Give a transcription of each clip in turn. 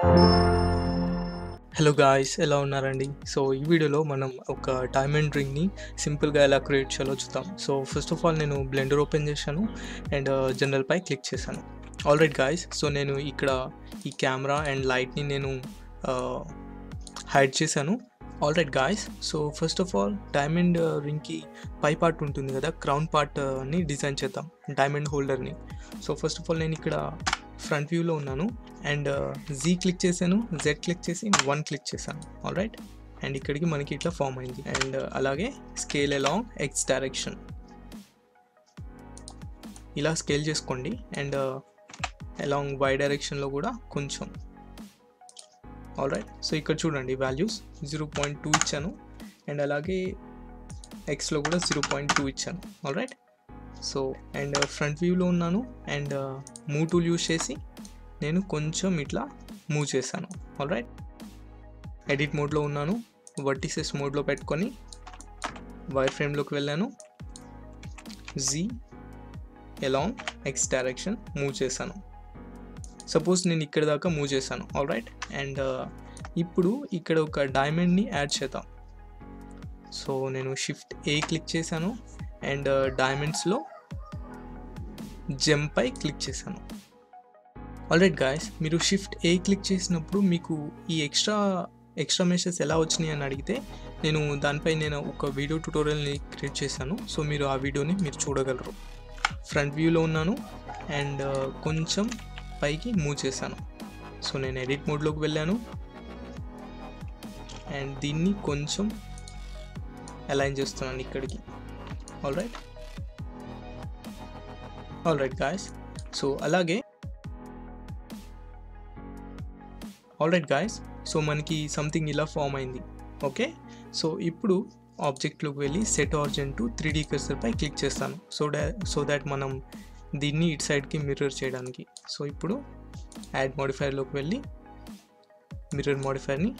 Hello guys, ఎలా ఉన్నారండి? So ఈ వీడియోలో మనం ఒక డైమండ్ రింగ్ని సింపుల్గా ఎలా క్రియేట్ చేయాలో చూద్దాం. సో ఫస్ట్ ఆఫ్ ఆల్ నేను బ్లెండర్ ఓపెన్ చేశాను అండ్ జనరల్పై క్లిక్ చేశాను. ఆల్రైట్ గాయ్స్, సో నేను ఇక్కడ ఈ కెమెరా అండ్ లైట్ని నేను హైడ్ చేశాను. Alright guys, so first of all diamond రింగ్కి పై పార్ట్ ఉంటుంది కదా, క్రౌన్ పార్ట్ని డిజైన్ చేద్దాం, డైమండ్ హోల్డర్ని. సో ఫస్ట్ ఆఫ్ ఆల్ నేను ఇక్కడ ఫ్రంట్ వ్యూలో ఉన్నాను అండ్ జీ క్లిక్ చేశాను, జెడ్ క్లిక్ చేసి 1 క్లిక్ చేశాను. ఆల్రైట్, అండ్ ఇక్కడికి మనకి ఇట్లా ఫామ్ అయింది. అండ్ అలాగే స్కేల్ అలాంగ్ ఎక్స్ డైరెక్షన్ ఇలా స్కేల్ చేసుకోండి. అండ్ అలాంగ్ వై డైరెక్షన్లో కూడా కొంచెం. ఆల్రైట్, సో ఇక్కడ చూడండి వాల్యూస్ 0.2 ఇచ్చాను అండ్ అలాగే ఎక్స్లో కూడా 0.2 ఇచ్చాను. ఆల్రైట్, సో అండ్ ఫ్రంట్ వ్యూలో ఉన్నాను అండ్ మూవ్ టూల్ యూస్ చేసి నేను కొంచెం ఇట్లా మూవ్ చేశాను. ఆల్రైట్, ఎడిట్ మోడ్లో ఉన్నాను, వర్టిసెస్ మోడ్లో పెట్టుకొని వైర్ ఫ్రేమ్లోకి వెళ్ళాను, G along X direction move చేశాను. సపోజ్ నేను ఇక్కడ దాకా మూవ్ చేశాను. ఆల్రైట్, అండ్ ఇప్పుడు ఇక్కడ ఒక డైమండ్ని యాడ్ చేద్దాం. సో నేను షిఫ్ట్ ఏ క్లిక్ చేశాను అండ్ డైమండ్స్లో జంపై క్లిక్ చేశాను. ఆల్రైట్ గాయస్, మీరు షిఫ్ట్ ఏ క్లిక్ చేసినప్పుడు మీకు ఈ ఎక్స్ట్రా మెషెస్ ఎలా వచ్చినాయి అని అడిగితే నేను దానిపై ఒక వీడియో ట్యుటోరియల్ని క్రియేట్ చేశాను. సో మీరు ఆ వీడియోని మీరు చూడగలరు. ఫ్రంట్ వ్యూలో ఉన్నాను అండ్ కొంచెం పైకి మూవ్ చేశాను. సో నేను ఎడిట్ మోడ్లోకి వెళ్ళాను అండ్ దీన్ని కొంచెం అలైన్ చేస్తున్నాను ఇక్కడికి. ఆల్రైట్ గాయస్, సో అలాగే ఆల్రైట్ గాయస్, సో మనకి సంథింగ్ ఇలా ఫామ్ అయింది. ఓకే, సో ఇప్పుడు ఆబ్జెక్ట్లోకి వెళ్ళి సెట్ ఆరిజిన్ టు 3D కర్సర్పై క్లిక్ చేస్తాను. సో దాట్ మనం దీన్ని ఇటు సైడ్కి మిర్రర్ చేయడానికి. సో ఇప్పుడు యాడ్ మోడిఫైర్లోకి వెళ్ళి మిర్రర్ మోడిఫైర్ని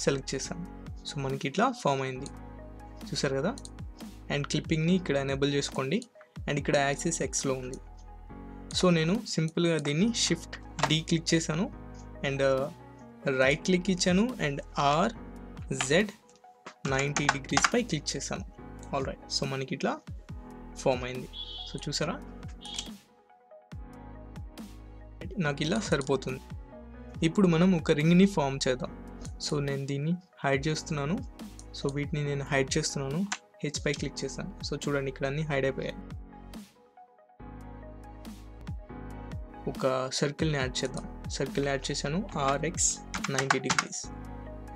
సెలెక్ట్ చేస్తాను. సో మనకి ఇట్లా ఫామ్ అయింది, చూసారు కదా. అండ్ క్లిప్పింగ్ని ఇక్కడ ఎనేబుల్ చేసుకోండి అండ్ ఇక్కడ యాక్సిస్ ఎక్స్లో ఉంది. సో నేను సింపుల్గా దీన్ని షిఫ్ట్ డి క్లిక్ చేశాను అండ్ రైట్ క్లిక్ ఇచ్చాను అండ్ RZ 90 degrees పై క్లిక్ చేశాను. ఆల్రైట్, సో మనకి ఇట్లా ఫామ్ అయింది. సో చూసారా, నాకు ఇలా సరిపోతుంది. ఇప్పుడు మనం ఒక రింగ్ని ఫామ్ చేద్దాం. సో నేను దీన్ని హైడ్ చేస్తున్నాను. సో వీటిని నేను హైడ్ చేస్తున్నాను, హెచ్ పై క్లిక్ చేశాను. సో చూడండి ఇక్కడ అన్నీ హైడ్ అయిపోయాయి. ఒక సర్కిల్ని యాడ్ చేద్దాం. సర్కిల్ని యాడ్ చేశాను, RX 90 degrees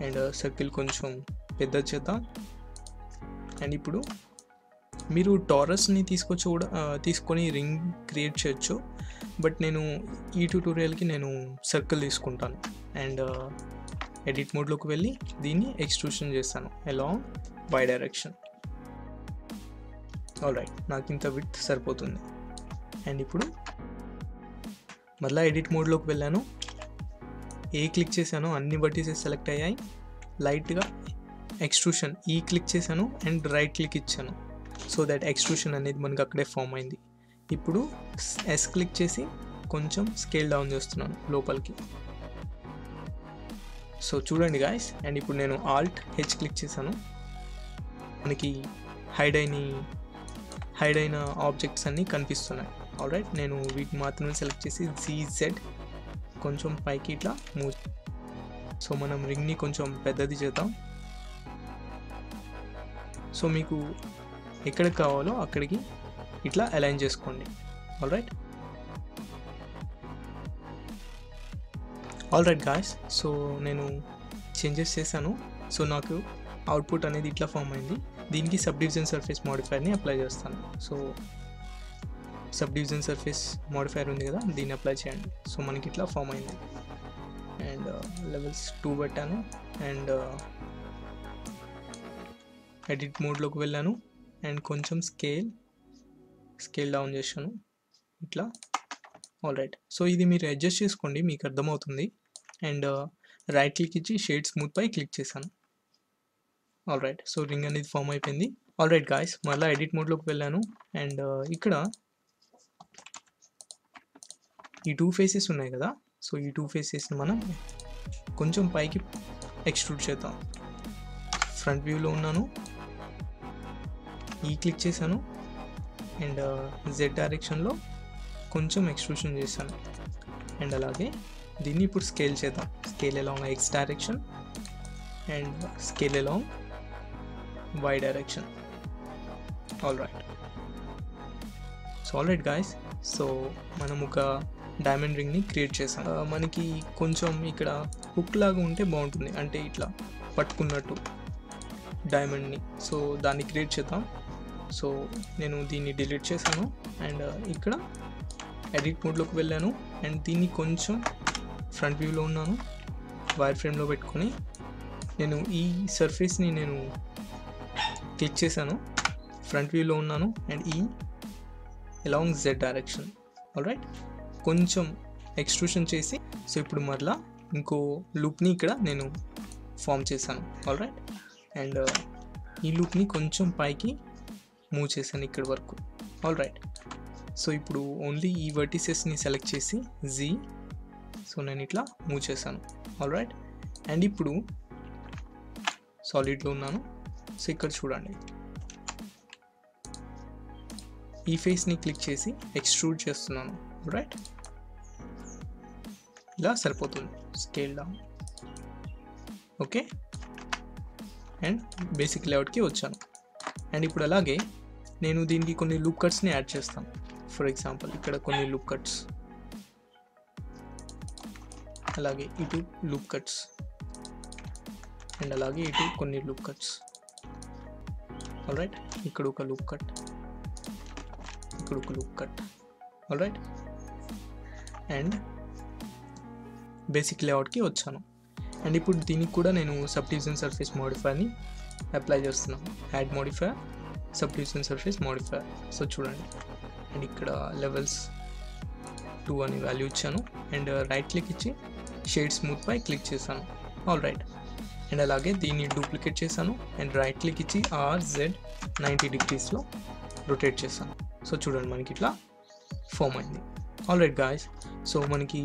అండ్ సర్కిల్ కొంచెం పెద్ద చేద్దాం. అండ్ ఇప్పుడు మీరు టారస్ని తీసుకొని రింగ్ క్రియేట్ చేయొచ్చు, బట్ నేను ఈ ట్యూటోరియల్కి నేను సర్కిల్ తీసుకుంటాను. అండ్ ఎడిట్ మోడ్లోకి వెళ్ళి దీన్ని ఎక్స్ట్రూషన్ చేస్తాను అలాంగ్ వై డైరెక్షన్. ఆల్రైట్, నాకు ఇంత విడ్త్ సరిపోతుంది. అండ్ ఇప్పుడు మళ్ళీ ఎడిట్ మోడ్లోకి వెళ్ళాను, ఏ క్లిక్ చేశాను, అన్ని వర్టిసెస్ సెలెక్ట్ అయ్యాయి. లైట్గా ఎక్స్ట్రూషన్ ఈ క్లిక్ చేశాను అండ్ రైట్ క్లిక్ ఇచ్చాను. సో దట్ ఎక్స్ట్రూషన్ అనేది మనకు అక్కడే ఫామ్ అయింది. ఇప్పుడు ఎస్ క్లిక్ చేసి కొంచెం స్కేల్ డౌన్ చేస్తున్నాను లోపలికి. సో చూడండి గాయస్, అండ్ ఇప్పుడు నేను ఆల్ట్ హెచ్ క్లిక్ చేశాను. మనకి హైడ్ అయిన ఆబ్జెక్ట్స్ అన్నీ కనిపిస్తున్నాయి. ఆల్రైట్, నేను వీటిని మాత్రమే సెలెక్ట్ చేసి ZZ కొంచెం పైకి ఇట్లా మూవ్. సో మనం రింగ్ని కొంచెం పెద్దది చేద్దాం. సో మీకు ఎక్కడికి కావాలో అక్కడికి ఇట్లా అలైన్ చేసుకోండి. ఆల్రైట్ గాయస్, సో నేను చేంజెస్ చేశాను. సో నాకు అవుట్పుట్ అనేది ఇట్లా ఫామ్ అయింది. దీనికి సబ్ డివిజన్ సర్ఫేస్ మోడిఫైర్ని అప్లై చేస్తాను. So sub division surface modifier ఉంది కదా, దీన్ని అప్లై చేయండి. సో మనకి ఇట్లా ఫామ్ అయింది. అండ్ లెవెల్స్ 2 పెట్టాను అండ్ ఎడిట్ మోడ్లోకి వెళ్ళాను అండ్ కొంచెం స్కేల్ డౌన్ చేశాను ఇట్లా. ఆల్రైట్, సో ఇది మీరు అడ్జస్ట్ చేసుకోండి, మీకు అర్థమవుతుంది. అండ్ రైట్ క్లిక్ ఇచ్చి షేడ్ స్మూత్ పై క్లిక్ చేశాను. ఆల్రైట్, సో రింగ్ అనేది ఫామ్ అయిపోయింది. ఆల్రైట్ గాయస్, మళ్ళీ ఎడిట్ మోడ్లోకి వెళ్ళాను అండ్ ఇక్కడ ఈ 2 ఫేసెస్ ఉన్నాయి కదా, సో ఈ 2 ఫేసెస్ని మనం కొంచెం పైకి ఎక్స్ట్రూడ్ చేద్దాం. ఫ్రంట్ వ్యూలో ఉన్నాను, ఈ క్లిక్ చేశాను అండ్ జెడ్ డైరెక్షన్లో కొంచెం ఎక్స్ట్రూషన్ చేశాను. అండ్ అలాగే దీన్ని ఇప్పుడు స్కేల్ చేద్దాం. Scale along X direction and scale along Y direction. All right guys, so మనం ఒక డైమండ్ రింగ్ని క్రియేట్ చేసాం. మనకి కొంచెం ఇక్కడ హుక్ లాగా ఉంటే బాగుంటుంది, అంటే ఇట్లా పట్టుకున్నట్టు డైమండ్ని. సో దాన్ని క్రియేట్ చేద్దాం. సో నేను దీన్ని డిలీట్ చేశాను అండ్ ఇక్కడ ఎడిట్ మోడ్లోకి వెళ్ళాను అండ్ దీన్ని కొంచెం ఫ్రంట్ వ్యూలో ఉన్నాను, వైర్ ఫ్రేమ్లో పెట్టుకొని నేను ఈ సర్ఫేస్ని నేను క్లిక్ చేశాను, ఫ్రంట్ వ్యూలో ఉన్నాను అండ్ ఈ అలాంగ్ జెడ్ డైరెక్షన్. ఆల్రైట్, కొంచెం ఎక్స్ట్రూషన్ చేసి సో ఇప్పుడు మరలా ఇంకో లూప్ని ఇక్కడ నేను ఫామ్ చేశాను. ఆల్రైట్, అండ్ ఈ లూప్ని కొంచెం పైకి మూవ్ చేశాను ఇక్కడి వరకు. ఆల్రైట్, సో ఇప్పుడు ఓన్లీ ఈ వర్టిసెస్ని సెలెక్ట్ చేసి జీ, సో నేను ఇట్లా మూవ్ చేశాను. ఆల్రైట్, అండ్ ఇప్పుడు సాలిడ్లో ఉన్నాను. సో ఇక్కడ చూడండి, ఈ ఫేస్ని క్లిక్ చేసి ఎక్స్ట్రూడ్ చేస్తున్నాను. రైట్, ఇలా సరిపోతుంది. Scale down. Okay, and basic లేఅవుట్కి వచ్చాను. అండ్ ఇప్పుడు అలాగే నేను దీనికి కొన్ని లూప్ కట్స్ని యాడ్ చేస్తాను. ఫర్ ఎగ్జాంపుల్ ఇక్కడ కొన్ని లూప్ కట్స్, అలాగే ఇటు లూప్ కట్స్ అండ్ అలాగే ఇటు కొన్ని లూప్ కట్స్. ఆల్రైట్, ఇక్కడ ఒక లూప్ కట్, ఇక్కడ ఒక loop cut. Alright, and basic లేఅవుట్కి వచ్చాను. అండ్ ఇప్పుడు దీనికి కూడా నేను సబ్ డివిజన్ సర్ఫేస్ మోడిఫైర్ని అప్లై చేస్తున్నాను. Add modifier, subdivision surface modifier. So చూడండి, అండ్ ఇక్కడ లెవెల్స్ 2 అని వాల్యూ ఇచ్చాను అండ్ రైట్ క్లిక్ ఇచ్చి షేడ్ స్మూత్ పై క్లిక్ చేశాను. ఆల్రైట్, అండ్ అలాగే దీన్ని డూప్లికేట్ చేశాను అండ్ రైట్ క్లిక్ ఇచ్చి RZ 90 degreesలో రొటేట్ చేశాను. సో చూడండి, మనకి ఇట్లా ఫామ్ అయింది. ఆల్రైట్ గాయస్, సో మనకి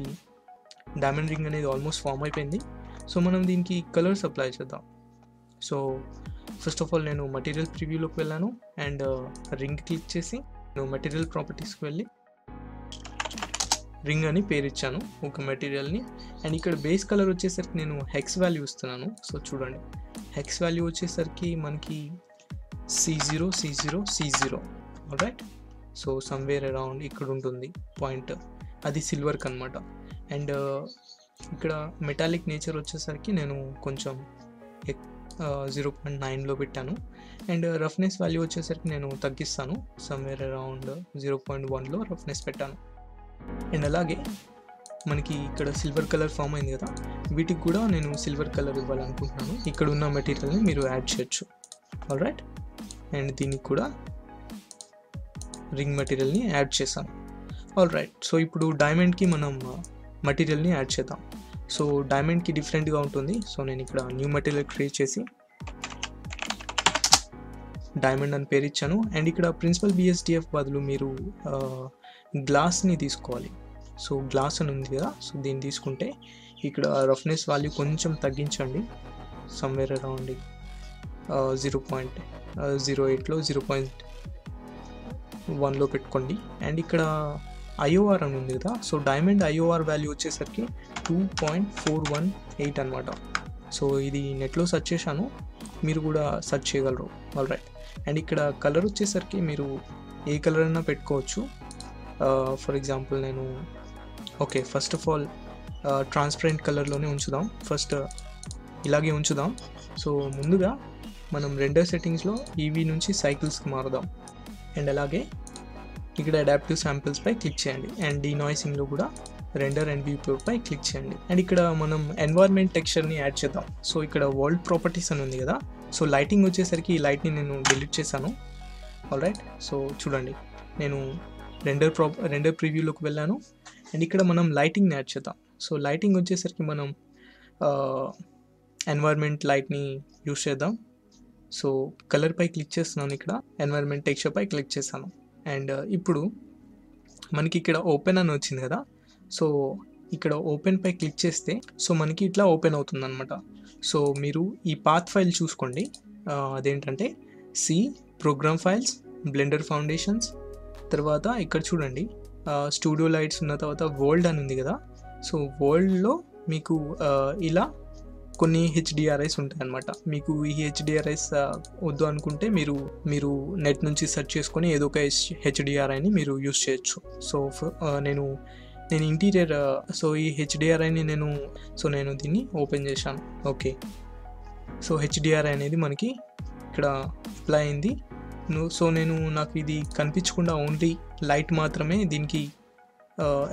డైమండ్ రింగ్ అనేది ఆల్మోస్ట్ ఫామ్ అయిపోయింది. సో మనం దీనికి కలర్స్ అప్లై చేద్దాం. సో ఫస్ట్ ఆఫ్ ఆల్ నేను మటీరియల్ ప్రివ్యూలోకి వెళ్ళాను అండ్ రింగ్ క్లిక్ చేసి నేను మెటీరియల్ ప్రాపర్టీస్కి వెళ్ళి రింగ్ అని పేరు ఇచ్చాను ఒక మెటీరియల్ని. అండ్ ఇక్కడ బేస్ కలర్ వచ్చేసరికి నేను హెక్స్ వాల్యూ ఇస్తున్నాను. సో చూడండి, హెక్స్ వాల్యూ వచ్చేసరికి మనకి C0. Right, so somewhere around ఇక్కడ ఉంటుంది పాయింట్, అది సిల్వర్కి అనమాట. అండ్ ఇక్కడ మెటాలిక్ నేచర్ వచ్చేసరికి నేను కొంచెం 0.9లో పెట్టాను. అండ్ రఫ్నెస్ వాల్యూ వచ్చేసరికి నేను తగ్గిస్తాను, సమ్వేర్ అరౌండ్ 0.1లో రఫ్నెస్ పెట్టాను. అండ్ అలాగే మనకి ఇక్కడ సిల్వర్ కలర్ ఫామ్ అయింది కదా, వీటికి కూడా నేను సిల్వర్ కలర్ ఇవ్వాలనుకుంటున్నాను. ఇక్కడ ఉన్న మెటీరియల్ని మీరు యాడ్ చేయొచ్చు. ఆల్రైట్, అండ్ దీనికి కూడా రింగ్ మెటీరియల్ని యాడ్ చేశాను. ఆల్రైట్, సో ఇప్పుడు డైమండ్కి మనం మెటీరియల్ని యాడ్ చేద్దాం. సో డైమండ్కి డిఫరెంట్గా ఉంటుంది. సో నేను ఇక్కడ న్యూ మెటీరియల్ క్రియేట్ చేసి డైమండ్ అని పేరు ఇచ్చాను. అండ్ ఇక్కడ ప్రిన్సిపల్ BSDF బదులు మీరు గ్లాస్ని తీసుకోవాలి. సో గ్లాస్ అని ఉంది కదా, సో దీన్ని తీసుకుంటే ఇక్కడ రఫ్నెస్ వాల్యూ కొంచెం తగ్గించండి, సమ్వేర్ అరౌండ్ 0.08లో 0.1లో పెట్టుకోండి. అండ్ ఇక్కడ IOR అని ఉంది కదా, సో డైమండ్ IOR వాల్యూ వచ్చేసరికి 2.418 అనమాట. సో ఇది నెట్లో సెర్చ్ చేశాను, మీరు కూడా సెర్చ్ చేయగలరు. ఆల్రైట్, అండ్ ఇక్కడ కలర్ వచ్చేసరికి మీరు ఏ కలర్ అయినా పెట్టుకోవచ్చు. ఫర్ ఎగ్జాంపుల్ నేను ఫస్ట్ ఆఫ్ ఆల్ ట్రాన్స్పరెంట్ కలర్లోనే ఉంచుదాం. ఫస్ట్ ఇలాగే ఉంచుదాం. సో ముందుగా మనం రెండర్ సెట్టింగ్స్లో EV నుంచి సైకిల్స్కి మారుదాం. అండ్ అలాగే ఇక్కడ అడాప్టివ్ శాంపిల్స్ పై క్లిక్ చేయండి అండ్ డీనాయిసింగ్లో కూడా రెండర్ అండ్ వ్యూ పై క్లిక్ చేయండి. అండ్ ఇక్కడ మనం ఎన్వైర్న్మెంట్ టెక్స్చర్ని యాడ్ చేద్దాం. సో ఇక్కడ వరల్డ్ ప్రాపర్టీస్ అని ఉంది కదా, సో లైటింగ్ వచ్చేసరికి ఈ లైట్ని నేను డిలీట్ చేశాను. ఆల్రైట్, సో చూడండి, నేను రెండర్ ప్రివ్యూలోకి వెళ్ళాను అండ్ ఇక్కడ మనం లైటింగ్ని యాడ్ చేద్దాం. సో లైటింగ్ వచ్చేసరికి మనం ఎన్వైర్న్మెంట్ లైట్ని యూస్ చేద్దాం. సో కలర్ పై క్లిక్ చేస్తున్నాను, ఇక్కడ ఎన్వైర్న్మెంట్ టెక్స్చర్ పై క్లిక్ చేశాను. అండ్ ఇప్పుడు మనకి ఇక్కడ ఓపెన్ అని వచ్చింది కదా, సో ఇక్కడ ఓపెన్ పై క్లిక్ చేస్తే సో మనకి ఇట్లా ఓపెన్ అవుతుంది అనమాట. సో మీరు ఈ పాత్ ఫైల్ చూసుకోండి. అదేంటంటే C program files, Blender foundations, తర్వాత ఇక్కడ చూడండి స్టూడియో లైట్స్ ఉన్న తర్వాత వరల్డ్ అని ఉంది కదా. సో వరల్డ్లో మీకు ఇలా కొన్ని హెచ్డిఆర్ఐస్ ఉంటాయి అన్నమాట. మీకు ఈ హెచ్డిఆర్ఐస్ వద్దు అనుకుంటే మీరు నెట్ నుంచి సెర్చ్ చేసుకొని ఏదో ఒక హెచ్డిఆర్ఐని మీరు యూస్ చేయొచ్చు. సో నేను ఇంటీరియర్ సో ఈ హెచ్డిఆర్ఐని నేను దీన్ని ఓపెన్ చేశాను. ఓకే, సో హెచ్డిఆర్ఐ అనేది మనకి ఇక్కడ అప్లై అయింది. సో నాకు ఇది కనిపించకుండా ఓన్లీ లైట్ మాత్రమే దీనికి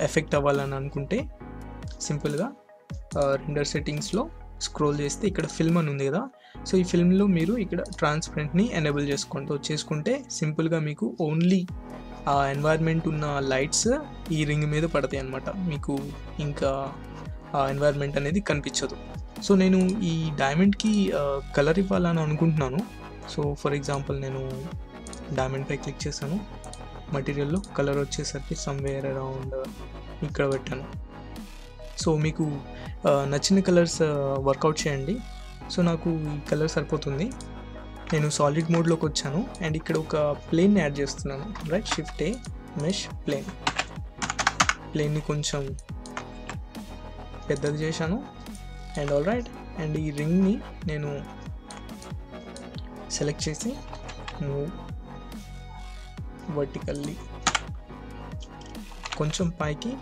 ఎఫెక్ట్ అవ్వాలని అనుకుంటే సింపుల్గా రెండర్ సెట్టింగ్స్లో స్క్రోల్ చేస్తే ఇక్కడ ఫిల్మ్ అని ఉంది కదా. సో ఈ ఫిల్మ్లో మీరు ఇక్కడ ట్రాన్స్పరెంట్ని ఎనేబుల్ చేసుకుంటే సింపుల్గా మీకు ఓన్లీ ఆ ఎన్వైర్న్మెంట్ ఉన్న లైట్స్ ఈ రింగ్ మీద పడతాయి అన్నమాట. మీకు ఇంకా ఆ ఎన్వైర్న్మెంట్ అనేది కనిపించదు. సో నేను ఈ డైమండ్కి కలర్ ఇవ్వాలని అనుకుంటున్నాను. సో ఫర్ ఎగ్జాంపుల్ నేను డైమండ్పై క్లిక్ చేశాను. మటీరియల్లో కలర్ వచ్చేసరికి సమ్వేర్ అరౌండ్ ఇక్కడ పెట్టాను. సో మీకు నచ్చిన కలర్స్ వర్కౌట్ చేయండి. సో నాకు ఈ కలర్ సరిపోతుంది. నేను సాలిడ్ మోడ్లోకి వచ్చాను అండ్ ఇక్కడ ఒక ప్లేన్ యాడ్ చేస్తున్నాను. రైట్ షిఫ్ట్ ఏ మెష్ ప్లేన్ని కొంచెం పెద్దది చేశాను అండ్ ఆల్ రైట్. అండ్ ఈ రింగ్ని నేను సెలెక్ట్ చేసి మూవ్ వర్టికల్లీ కొంచెం పైకి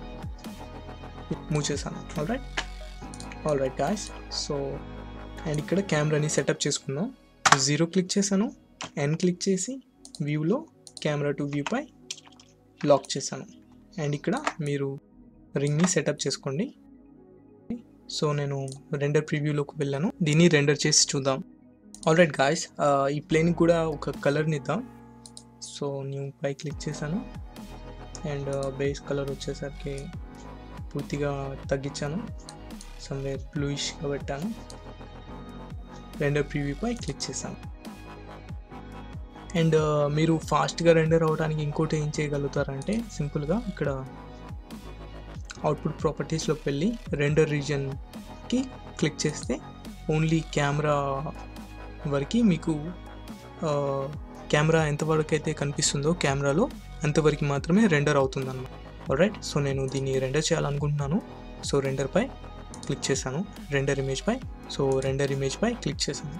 మూవ్ చేశాను. All right guys. So and ఇక్కడ కెమెరాని సెటప్ చేసుకుందాం. 0 క్లిక్ చేశాను, N క్లిక్ చేసి వ్యూలో కెమెరా టు వ్యూ పై లాక్ చేశాను. అండ్ ఇక్కడ మీరు రింగ్ని సెటప్ చేసుకోండి. సో నేను రెండర్ ప్రివ్యూలోకి వెళ్ళాను. దీన్ని రెండర్ చేసి చూద్దాం. ఆల్ రైట్ గాయ్స్, ఈ ప్లేన్కి కూడా ఒక కలర్ని ఇద్దాం. సో న్యూ పై క్లిక్ చేశాను అండ్ బేస్ కలర్ వచ్చేసరికి పూర్తిగా తగ్గించాను, సమ్వేర్ బ్లూయిష్గా పెట్టాను. రెండర్ ప్రివ్యూ పై క్లిక్ చేశాను. అండ్ మీరు ఫాస్ట్గా రెండర్ అవ్వడానికి ఇంకోటి ఏం చేయగలుగుతారంటే సింపుల్గా ఇక్కడ అవుట్పుట్ ప్రాపర్టీస్లోకి వెళ్ళి రెండర్ రీజన్కి క్లిక్ చేస్తే ఓన్లీ కెమెరా వరకు మీకు కెమెరా ఎంతవరకు అయితే కనిపిస్తుందో కెమెరాలో అంతవరకు మాత్రమే రెండర్ అవుతుంది అన్నమాట. ఆల్రైట్, సో నేను దీన్ని రెండర్ చేయాలనుకుంటున్నాను. సో రెండర్ పై క్లిక్ చేశాను, రెండర్ ఇమేజ్ పై. సో రెండర్ ఇమేజ్ పై క్లిక్ చేశాను.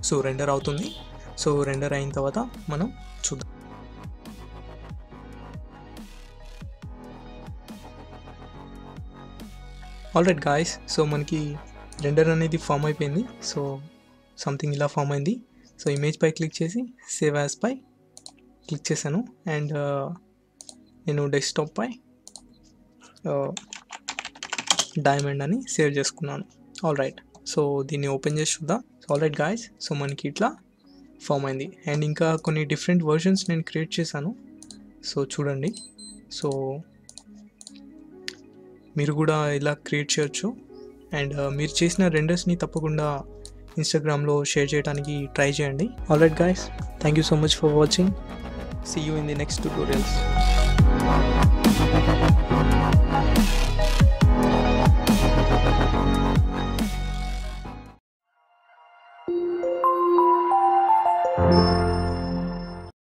సో రెండర్ అవుతుంది. సో రెండర్ అయిన తర్వాత మనం చూద్దాం. ఆల్రైట్ గాయ్స్, సో మనకి రెండర్ అనేది ఫామ్ అయిపోయింది. సో సంథింగ్ ఇలా ఫామ్ అయింది. సో ఇమేజ్ పై క్లిక్ చేసి సేవ్ యాజ్ పై క్లిక్ చేశాను అండ్ నేను డెస్క్టాప్ పై డైమండ్ అని సేవ్ చేసుకున్నాను. ఆల్రైట్, సో దీన్ని ఓపెన్ చేసి చూద్దాం. ఆల్రైట్ గాయ్స్, సో మనకి ఇట్లా ఫామ్ అయింది. అండ్ ఇంకా కొన్ని డిఫరెంట్ వర్షన్స్ నేను క్రియేట్ చేశాను. సో చూడండి, సో మీరు కూడా ఇలా క్రియేట్ చేయొచ్చు. అండ్ మీరు చేసిన రెండర్స్ని తప్పకుండా ఇన్స్టాగ్రామ్లో షేర్ చేయడానికి ట్రై చేయండి. Alright guys, thank you so much for watching. See you in the next tutorials.